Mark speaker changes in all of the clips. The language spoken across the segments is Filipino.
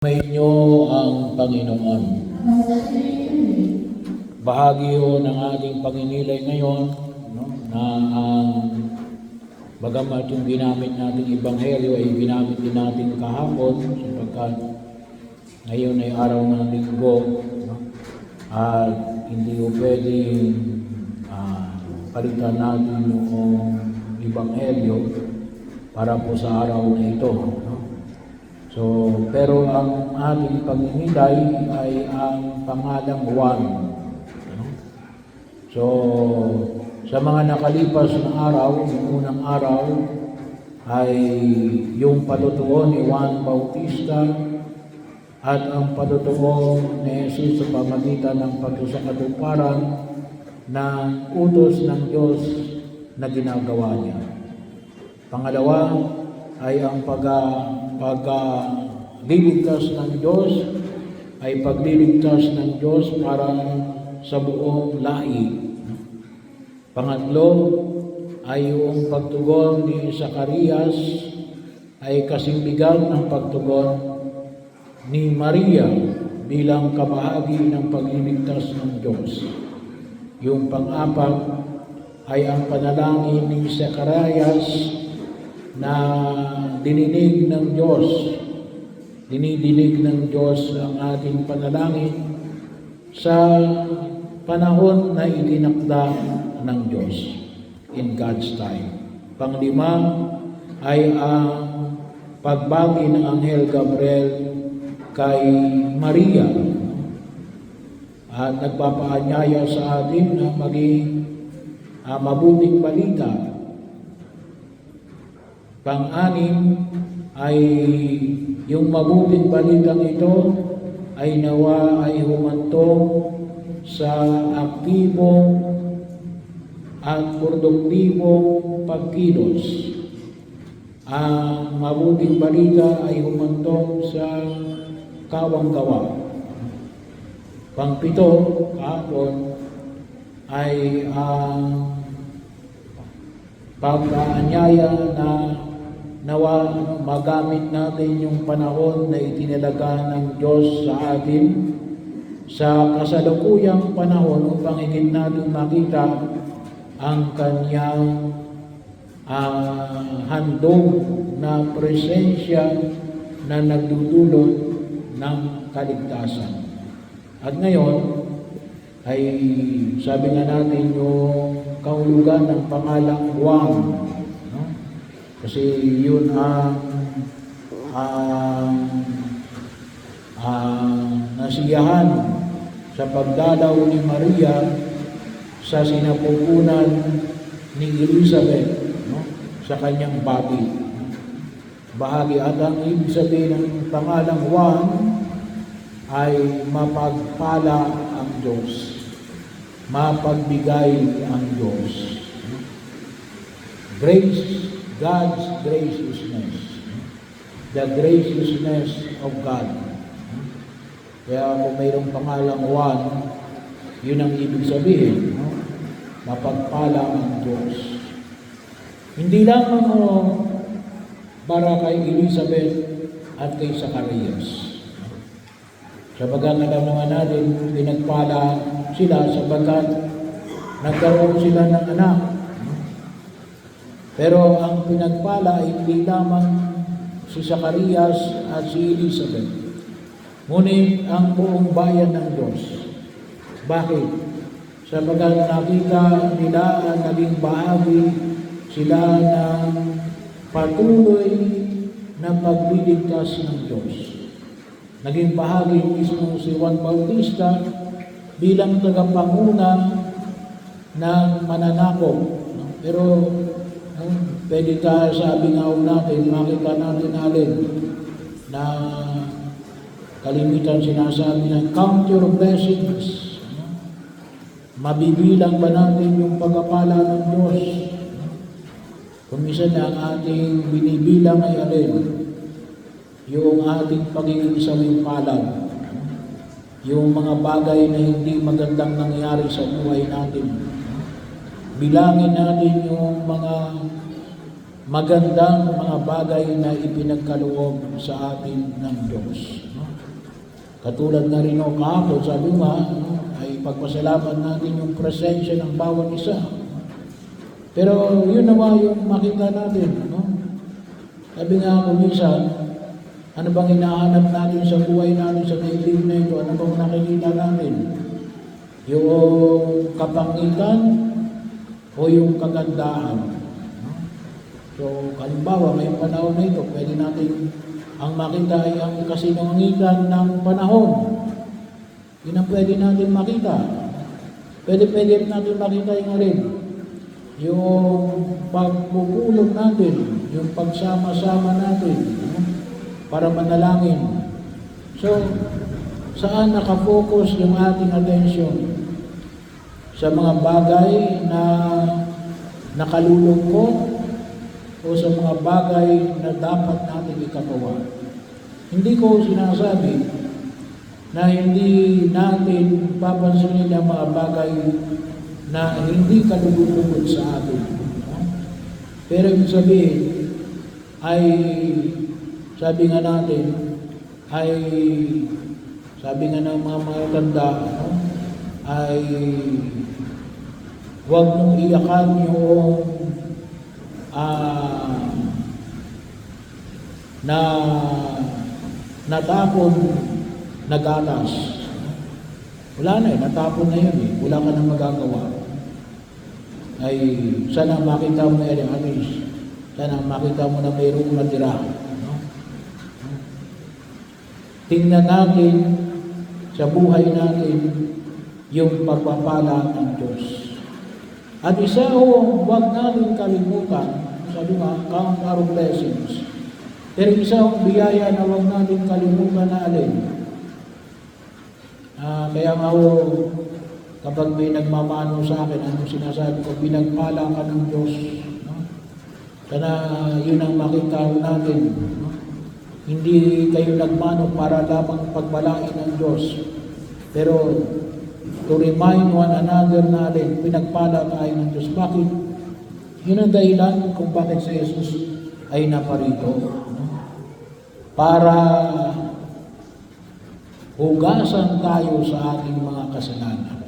Speaker 1: Mainyo ang Panginoon. Bahagi ho ng ating paninilay ngayon, no, na bagamat yung ginamit nating ebanghelyo ay ginamit din natin kahapon sapagkat ngayon ay araw ng linggo, no, at hindi ho pwedeng palitan natin yung ebanghelyo para po sa araw na ito. No? So, pero ang ating pagninilay ay ang pangalang Juan. So, sa mga nakalipas na araw, yung unang araw ay yung patutuo ni Juan Bautista at ang patutuo ni Jesus sa pamagitan ng pagsusakatuparan na utos ng Diyos na ginagawa niya. Pangalawa ay ang pagliligtas ng Diyos ay pagliligtas ng Diyos para sa buong lahi. Pangatlo ay yung pagtugon ni Zacarias ay kasingbigan ng pagtugon ni Maria bilang kabahagi ng pagliligtas ng Diyos. Yung pang-apat ay ang panalangin ni Zacarias na dinidinig ng Diyos ang ating panalangin sa panahon na itinakda ng Diyos in God's time. Panglima ay ang pagbagi ng Anghel Gabriel kay Maria at nagpapaanyaya sa atin na maging mabuting balita. Pang-anim ay yung mabuting balitang ito ay nawa ay humantong sa aktibong at produktibong pagkilos. Ang mabuting balita ay humantong sa kawang-gawa. Pang-pito, kahapon, ay ang pag-aanyaya na nawa magamit natin yung panahon na itinalaga ng Diyos sa atin sa kasalukuyang panahon upang higit natin makita ang kanyang handog na presensya na nagdudulot ng kaligtasan. At ngayon ay sabi nga natin yung kahulugan ng pangalang Juan. Kasi yun ang nasiyahan sa pagdalaw ni Maria sa sinapupunan ni Elizabeth, no? Sa kanyang babi. Bahagi at ang ibig sabihin ng pangalang Juan ay mapagpala ang Diyos, mapagbigay ang Diyos. Grace, God's graciousness. The graciousness of God. Kaya kung mayroong pangalang Juan, yun ang ibig sabihin. No? Mapagpala ang Diyos. Hindi lamang para kay Elizabeth at kay Zacarias. Sabagat alam naman natin, pinagpala sila sabagat nagkaroon sila ng anak. Pero ang pinagpala ay hindi lamang si Zacarias at si Elizabeth, ngunit ang buong bayan ng Diyos. Bakit? Sabagat nakita nila ang naging bahagi sila ng patuloy na pagliligtas ng Diyos. Naging bahagi mismo si Juan Bautista bilang tagapanguna ng mananakop. Pero pwede tayo sabi nga natin, makita natin alin na kalimitan sinasabi na count your blessings. Mabibilang ba natin yung pagpapala ng Diyos? Kung minsan ang ating binibilang ay alin, yung ating pagiging isang palad, yung mga bagay na hindi magandang nangyari sa buhay natin. Bilangin natin yung mga magandang mga bagay na ipinagkaloob sa atin ng Diyos. Katulad na rin o kahapon, sabi nga, ay pagpasalamat natin yung presensya ng bawat isa. Pero yun naman yung makita natin. No? Sabi nga ako minsan, ano bang hinahanap natin sa buhay natin sa daigdig na ito? Ano bang nakikita natin? Yung kapangitan o yung kagandahan? No? So, halimbawa, ngayong panahon na ito, pwede natin ang makita ay ang kasinungitan ng panahon. Yun ang pwede natin makita. Pwede natin makita yung rin. Yung pagpupulong natin, yung pagsama-sama natin, para manalangin. So, saan nakafocus yung ating atensyon? Sa mga bagay na nakalulungkot o sa mga bagay na dapat natin ikagawa. Hindi ko sinasabi na hindi natin papansinin ang mga bagay na hindi kalulungkot sa atin. Pero ibig sabihin ay sabi nga natin ay sabi nga ng mga matanda ay huwag mong iyakan yung na natapon na gatas. Wala na natapon na yun wala ka nang magagawa. Ay sana makita mo na alis. Sana makita mo na mayroong natira. No? Tingnan natin sa buhay natin yung pagpapala ng Diyos. At isa huwag natin kalimutan, sabi nga, count our blessings. Pero isa biyaya na huwag natin kalimutan na alin. Kaya nga kapag may nagmamano sa akin, anong sinasabi ko, pinagpala ka ng Diyos. No? Sana yun ang makita natin. No? Hindi kayo nagmano para lamang pagpalain ng Diyos. Pero to remind one another na alin, pinagpala tayo ng Diyos. Bakit? Yun ang dahilan kung bakit si Jesus ay naparito. No? Para hugasan tayo sa ating mga kasalanan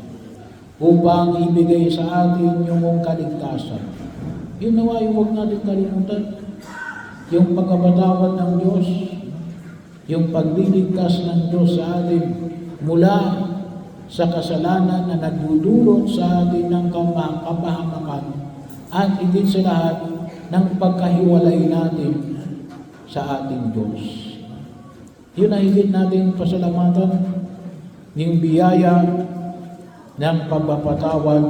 Speaker 1: upang ibigay sa atin yung kaligtasan. Yun nawa yung huwag natin kalimutan. Yung pagkapatawad ng Diyos, yung pagliligtas ng Diyos sa atin mula sa kasalanan na nagdudulot sa atin ng kapahamakan at higit sa lahat ng pagkahiwalay natin sa ating Diyos. Yun ang higit natin pasalamatan, yung biyaya ng pagpapatawad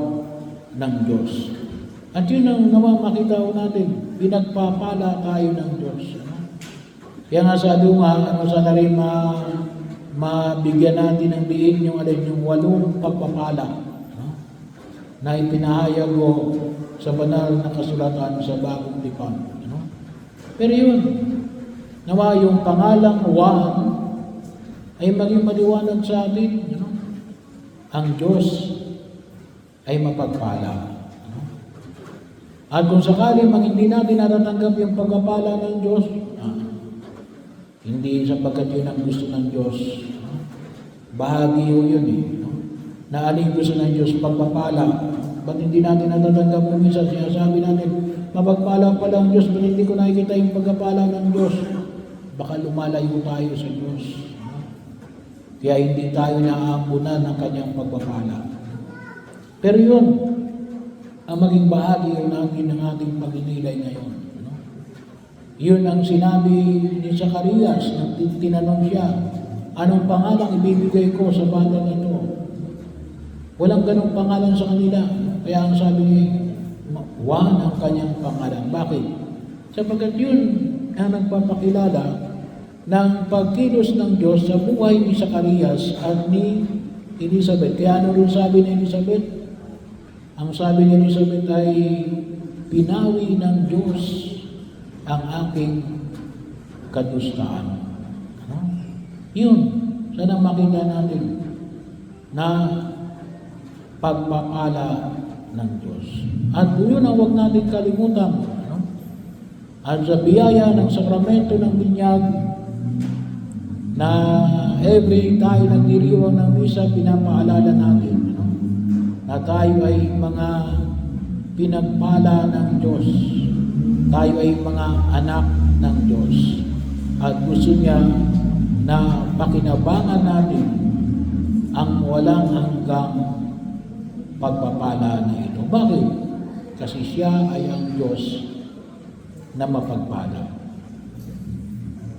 Speaker 1: ng Diyos. At yun ang naman makita natin, pinagpapala tayo ng Diyos. Kaya nga sabi nga, sana rin mabigyan natin ng diin yung 8 pagpapala na ipinahayag ko sa banal na kasulatan sa Bagong Tipan. Pero yun, nawa yung pangalang Juan ay maging maliwanag sa atin. Ang Diyos ay mapagpala. At kung sakali hindi natin natatanggap yung pagpapala ng Diyos, hindi sapagkat yun ang gusto ng Diyos. Bahagi yun na aling gusto ng Diyos pagpapala. Ba't hindi natin natatanggap kung minsan sinasabi natin, mapagpala pala ang Diyos, ba't hindi ko nakikita yung pagpapala ng Diyos? Baka lumalayo tayo sa Diyos. Kaya hindi tayo naaambunan ng kanyang pagpapala. Pero yun, ang maging bahagi yun ng ating pagninilay ngayon. Yun ang sinabi ni Zacarias nang tinanong siya, anong pangalan ibibigay ko sa batang ito? Walang ganong pangalan sa kanila. Kaya ang sabi ni Juan ang kanyang pangalan. Bakit? Sapagkat yun ang nagpapakilala ng pagkilos ng Diyos sa buhay ni Zacarias at ni Elizabeth. Kaya ano rin sabi ni Elizabeth? Ang sabi ni Elizabeth ay, pinawi ng Diyos ang aking kadustaan. Yun, sana makita natin na pagpapala ng Diyos. At yun ang huwag natin kalimutan. At sa biyaya ng sakramento ng binyag na every tayo nagdiriwang ng misa, pinapaalala natin na tayo ay mga pinagpala ng Diyos. Tayo ay mga anak ng Diyos. At gusto niya na pakinabangan natin ang walang hanggang pagpapala na ito. Bakit? Kasi siya ay ang Diyos na mapagpala.